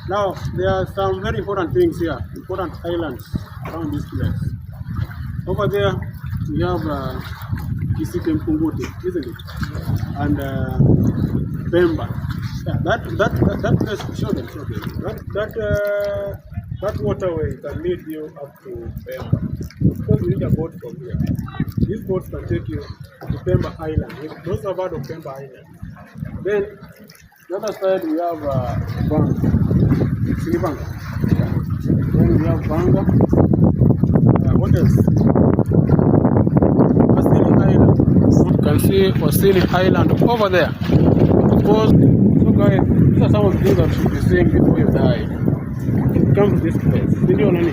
Now there are some very important things here, important islands around this place. Over there we have kisite-mpunguti, isn't it? And pemba. Yeah, that place. Show them. That waterway can lead you up to Pemba. Because you need a boat from here. This boat can take you to Pemba Island. Those are part of Pemba Island. Then the other side we have vanga. Vanga. Then we have vanga. What else? Wasini Island. You can see Wasini Island over there. Because, so guys, these are some of the things that you should be seeing before you die. Come to this place. Did you know?